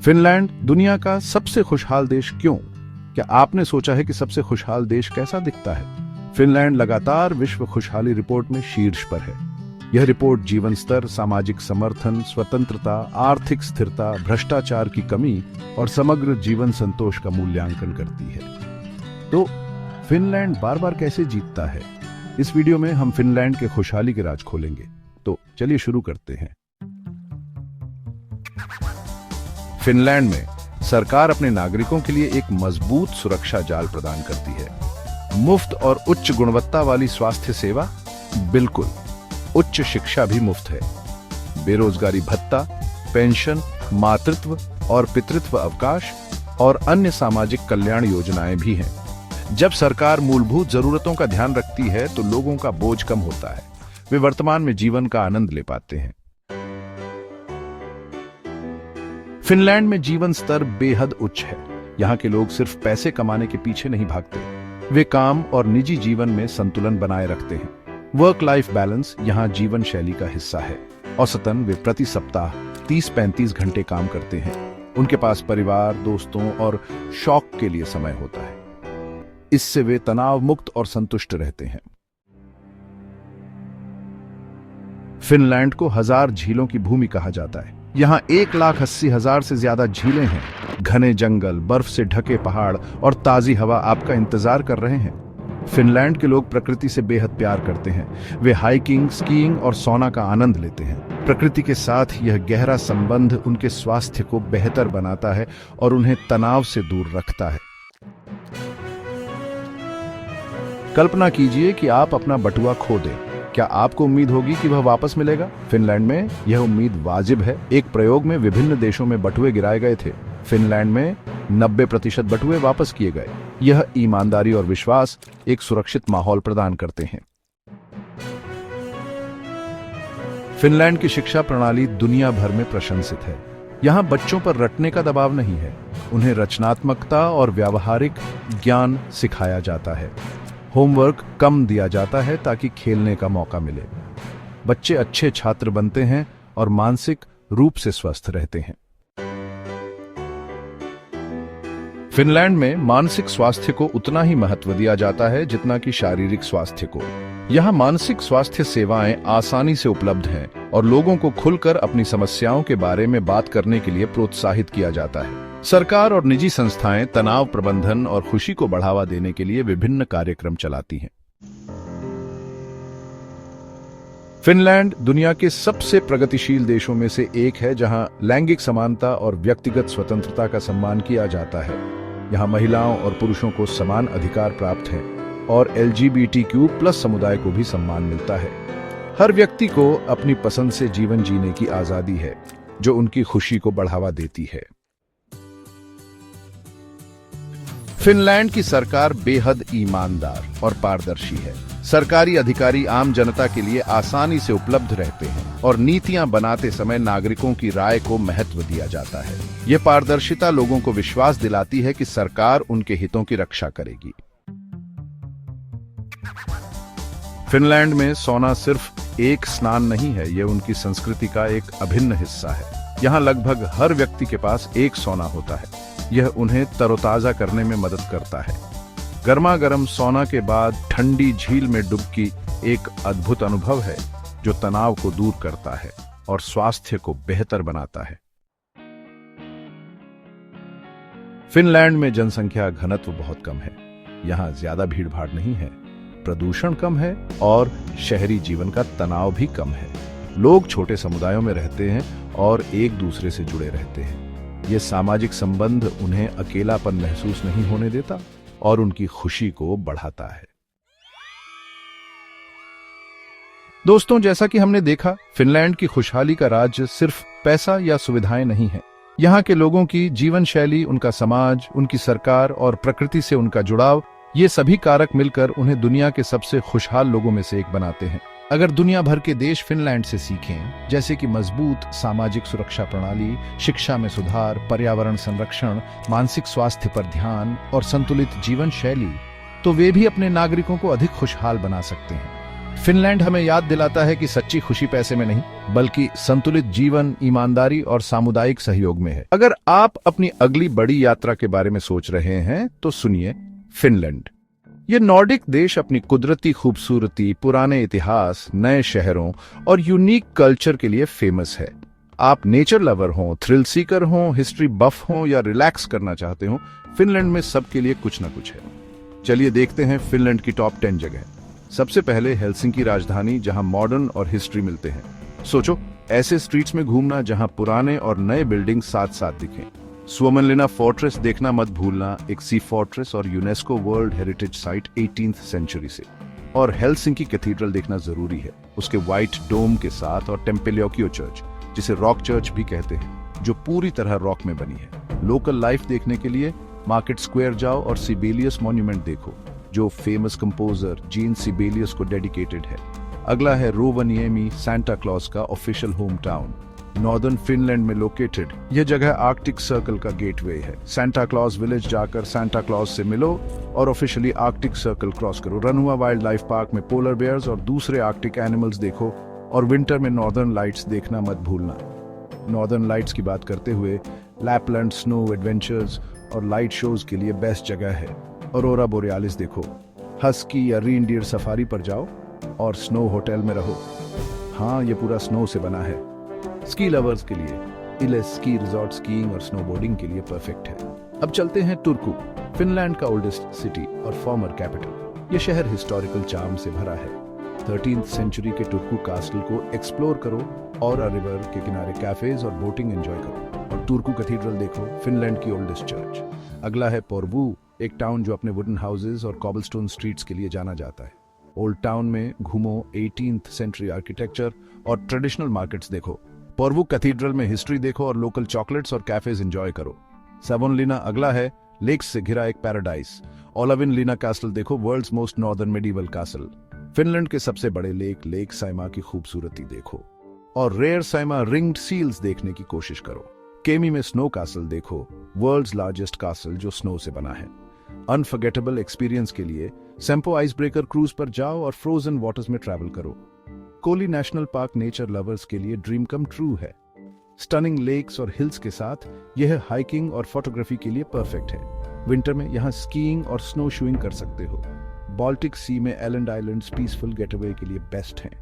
Finland दुनिया का सबसे खुशहाल देश क्यों? क्या आपने सोचा है कि सबसे खुशहाल देश कैसा दिखता है? फिनलैंड लगातार विश्व खुशहाली रिपोर्ट में शीर्ष पर है। यह रिपोर्ट जीवन स्तर, सामाजिक समर्थन, स्वतंत्रता, आर्थिक स्थिरता, भ्रष्टाचार की कमी और समग्र जीवन संतोष का मूल्यांकन करती है। तो फिनलैंड बार बार कैसे जीतता है? इस वीडियो में हम फिनलैंड के खुशहाली के राज खोलेंगे। तो चलिए शुरू करते हैं। फिनलैंड में सरकार अपने नागरिकों के लिए एक मजबूत सुरक्षा जाल प्रदान करती है। मुफ्त और उच्च गुणवत्ता वाली स्वास्थ्य सेवा, बिल्कुल। उच्च शिक्षा भी मुफ्त है। बेरोजगारी भत्ता, पेंशन, मातृत्व और पितृत्व अवकाश और अन्य सामाजिक कल्याण योजनाएं भी हैं। जब सरकार मूलभूत जरूरतों का ध्यान रखती है तो लोगों का बोझ कम होता है। वे वर्तमान में जीवन का आनंद ले पाते हैं। फिनलैंड में जीवन स्तर बेहद उच्च है। यहाँ के लोग सिर्फ पैसे कमाने के पीछे नहीं भागते, वे काम और निजी जीवन में संतुलन बनाए रखते हैं। वर्क लाइफ बैलेंस यहाँ जीवन शैली का हिस्सा है। औसतन वे प्रति सप्ताह 30-35 घंटे काम करते हैं। उनके पास परिवार, दोस्तों और शौक के लिए समय होता है। इससे वे तनाव मुक्त और संतुष्ट रहते हैं। फिनलैंड को 1000 झीलों की भूमि कहा जाता है। यहाँ 1,80,000 से ज्यादा झीलें हैं। घने जंगल, बर्फ से ढके पहाड़ और ताजी हवा आपका इंतजार कर रहे हैं। फिनलैंड के लोग प्रकृति से बेहद प्यार करते हैं। वे हाइकिंग, स्कीइंग और सौना का आनंद लेते हैं। प्रकृति के साथ यह गहरा संबंध उनके स्वास्थ्य को बेहतर बनाता है और उन्हें तनाव से दूर रखता है। कल्पना कीजिए कि आप अपना बटुआ खो दें। क्या आपको उम्मीद होगी कि वह वापस मिलेगा? फिनलैंड में यह उम्मीद वाजिब है। एक प्रयोग में विभिन्न देशों में बटुए गिराए गए थे। फिनलैंड में 90% बटुए वापस किए गए। यह ईमानदारी और विश्वास एक सुरक्षित माहौल प्रदान करते हैं। फिनलैंड की शिक्षा प्रणाली दुनिया भर में प्रशंसित है। यहाँ बच्चों पर रटने का दबाव नहीं है। उन्हें रचनात्मकता और व्यावहारिक ज्ञान सिखाया जाता है। होमवर्क कम दिया जाता है ताकि खेलने का मौका मिले। बच्चे अच्छे छात्र बनते हैं और मानसिक रूप से स्वस्थ रहते हैं। फिनलैंड में मानसिक स्वास्थ्य को उतना ही महत्व दिया जाता है जितना कि शारीरिक स्वास्थ्य को। यहाँ मानसिक स्वास्थ्य सेवाएं आसानी से उपलब्ध हैं और लोगों को खुलकर अपनी समस्याओं के बारे में बात करने के लिए प्रोत्साहित किया जाता है। सरकार और निजी संस्थाएं तनाव प्रबंधन और खुशी को बढ़ावा देने के लिए विभिन्न कार्यक्रम चलाती हैं। फिनलैंड दुनिया के सबसे प्रगतिशील देशों में से एक है जहां लैंगिक समानता और व्यक्तिगत स्वतंत्रता का सम्मान किया जाता है। यहां महिलाओं और पुरुषों को समान अधिकार प्राप्त हैं और LGBTQ+ समुदाय को भी सम्मान मिलता है। हर व्यक्ति को अपनी पसंद से जीवन जीने की आजादी है, जो उनकी खुशी को बढ़ावा देती है। फिनलैंड की सरकार बेहद ईमानदार और पारदर्शी है। सरकारी अधिकारी आम जनता के लिए आसानी से उपलब्ध रहते हैं और नीतियां बनाते समय नागरिकों की राय को महत्व दिया जाता है। यह पारदर्शिता लोगों को विश्वास दिलाती है कि सरकार उनके हितों की रक्षा करेगी। फिनलैंड में सोना सिर्फ एक स्नान नहीं है, यह उनकी संस्कृति का एक अभिन्न हिस्सा है। यहाँ लगभग हर व्यक्ति के पास एक सोना होता है। यह उन्हें तरोताजा करने में मदद करता है। गर्मा गर्म सोना के बाद ठंडी झील में डुबकी एक अद्भुत अनुभव है जो तनाव को दूर करता है और स्वास्थ्य को बेहतर बनाता है। फिनलैंड में जनसंख्या घनत्व बहुत कम है। यहाँ ज्यादा भीड़ भाड़ नहीं है, प्रदूषण कम है और शहरी जीवन का तनाव भी कम है। लोग छोटे समुदायों में रहते हैं और एक दूसरे से जुड़े रहते हैं। यह सामाजिक संबंध उन्हें अकेलापन महसूस नहीं होने देता और उनकी खुशी को बढ़ाता है। दोस्तों, जैसा कि हमने देखा, फिनलैंड की खुशहाली का राज सिर्फ पैसा या सुविधाएं नहीं है। यहाँ के लोगों की जीवन शैली, उनका समाज, उनकी सरकार और प्रकृति से उनका जुड़ाव, ये सभी कारक मिलकर उन्हें दुनिया के सबसे खुशहाल लोगों में से एक बनाते हैं। अगर दुनिया भर के देश फिनलैंड से सीखें, जैसे कि मजबूत सामाजिक सुरक्षा प्रणाली, शिक्षा में सुधार, पर्यावरण संरक्षण, मानसिक स्वास्थ्य पर ध्यान और संतुलित जीवन शैली, तो वे भी अपने नागरिकों को अधिक खुशहाल बना सकते हैं। फिनलैंड हमें याद दिलाता है कि सच्ची खुशी पैसे में नहीं, बल्कि संतुलित जीवन, ईमानदारी और सामुदायिक सहयोग में है। अगर आप अपनी अगली बड़ी यात्रा के बारे में सोच रहे हैं तो सुनिए फिनलैंड। ये नॉर्डिक देश अपनी कुदरती खूबसूरती, पुराने इतिहास, नए शहरों और यूनिक कल्चर के लिए फेमस है। आप नेचर लवर हों, थ्रिल सीकर हों, हिस्ट्री बफ हों या रिलैक्स करना चाहते हो, फिनलैंड में सबके लिए कुछ ना कुछ है। चलिए देखते हैं फिनलैंड की टॉप 10 जगह। सबसे पहले हेलसिंकी राजधानी, जहां मॉडर्न और हिस्ट्री मिलते हैं। सोचो, ऐसे स्ट्रीट्स में घूमना जहां पुराने और नए बिल्डिंग साथ साथ दिखें। सुवमनलिना फोर्ट्रेस देखना मत भूलना, एक सी फोर्ट्रेस और UNESCO world heritage site 18th century से। और हेलसिंकी कैथीड्रल देखना जरूरी है, उसके व्हाइट डोम के साथ, और टेम्पेलियोकियो चर्च, जिसे रॉक चर्च भी कहते हैं, जो पूरी तरह रॉक में बनी है। लोकल लाइफ देखने के लिए मार्केट स्क्वायर जाओ और सिबेलियस मॉन्यूमेंट देखो, जो फेमस कंपोजर जीन सिबेलियस को डेडिकेटेड है। अगला है रोवनिएमी, सांता क्लॉज का official home town, northern Finland में लोकेटेड। यह जगह आर्कटिक सर्कल का गेटवे है। सांता क्लॉज विलेज जाकर सांता क्लॉज से मिलो और ऑफिशियली आर्कटिक सर्कल क्रॉस करो। रनहुआ वाइल्ड लाइफ पार्क में पोलर बेयर्स और दूसरे आर्कटिक एनिमल्स देखो, और विंटर में नॉर्दर्न लाइट्स देखना मत भूलना। नॉर्दर्न लाइट्स की बात करते हुए लैपलैंड स्नो एडवेंचर्स और लाइट शोज के लिए बेस्ट जगह है। ऑरोरा बोरियालिस देखो, हस्की या रीनडियर सफारी पर जाओ और स्नो होटल में रहो। हाँ, ये पूरा स्नो से बना है। स्की लवर्स के लिए इलेस स्की रिजॉर्ट स्कीइंग और स्नोबोर्डिंग के लिए परफेक्ट है। अब चलते हैं टुर्कू, फिनलैंड का ओल्डेस्ट सिटी और फॉर्मर कैपिटल। ये शहर हिस्टोरिकल चार्म से भरा है। 13th सेंचुरी के टुर्कू कास्टल को एक्सप्लोर करो और रिवर के किनारे कैफेज और बोटिंग एंजॉय करो। और टुर्कू कैथीड्रल देखो, फिनलैंड की ओल्डेस्ट चर्च। अगला है पोर्वू, एक टाउन जो अपने वुडन हाउसेज और कॉबलस्टोन स्ट्रीट्स के लिए जाना जाता है। ओल्ड टाउन में घूमो, 18th सेंचुरी आर्किटेक्चर और ट्रेडिशनल मार्केट्स देखो। पोर्वू कैथीड्रल में हिस्ट्री देखो और लोकल चॉकलेट्स और कैफेज एंजॉय करो। सेवनलिना अगला है, लेक्स से घिरा एक पैराडाइज। ओलाविनलिना कैसल देखो, world's most northern medieval castle. Finland के सबसे बड़े लेक साइमा की खूबसूरती देखो और रेयर साइमा रिंग्ड सील्स देखने की कोशिश करो। केमी में स्नो कैसल देखो, वर्ल्ड्स लार्जेस्ट कैसल जो स्नो से बना है। अनफॉरगेटेबल एक्सपीरियंस के लिए सेम्पो आइस ब्रेकर क्रूज पर जाओ और फ्रोजन वाटर्स में ट्रैवल करो। Koli national park nature lovers के लिए ड्रीम कम ट्रू है। स्टनिंग लेक्स और हिल्स के साथ यह हाइकिंग और फोटोग्राफी के लिए परफेक्ट है। विंटर में यहाँ स्कीइंग और स्नो शूइंग कर सकते हो। बाल्टिक सी में एलैंड आइलैंड्स पीसफुल गेटअवे के लिए बेस्ट हैं।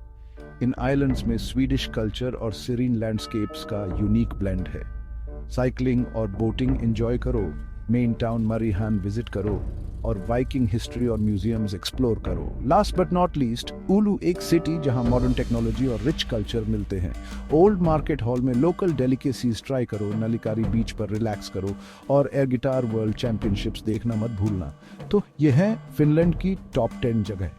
इन आइलैंड्स में स्वीडिश कल्चर और सीरीन लैंडस्केप्स का यूनिक ब्लेंड है। साइकिलिंग और बोटिंग एंजॉय करो, मेन टाउन मरीहान विजिट करो और वाइकिंग हिस्ट्री और म्यूजियम्स एक्सप्लोर करो। लास्ट बट नॉट लीस्ट, उलू एक सिटी जहां मॉडर्न टेक्नोलॉजी और रिच कल्चर मिलते हैं। ओल्ड मार्केट हॉल में लोकल डेलिकेसीज ट्राई करो, नलिकारी बीच पर रिलैक्स करो और एयर गिटार वर्ल्ड चैंपियनशिप्स देखना मत भूलना। तो ये है फिनलैंड की टॉप 10 जगह।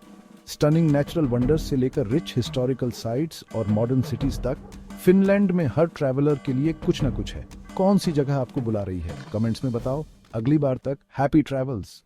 स्टनिंग नेचुरल वंडर्स से लेकर रिच हिस्टोरिकल साइट्स और मॉडर्न सिटीज तक, फिनलैंड में हर ट्रैवलर के लिए कुछ ना कुछ है। कौन सी जगह आपको बुला रही है, कमेंट्स में बताओ। अगली बार तक हैप्पी ट्रैवल्स।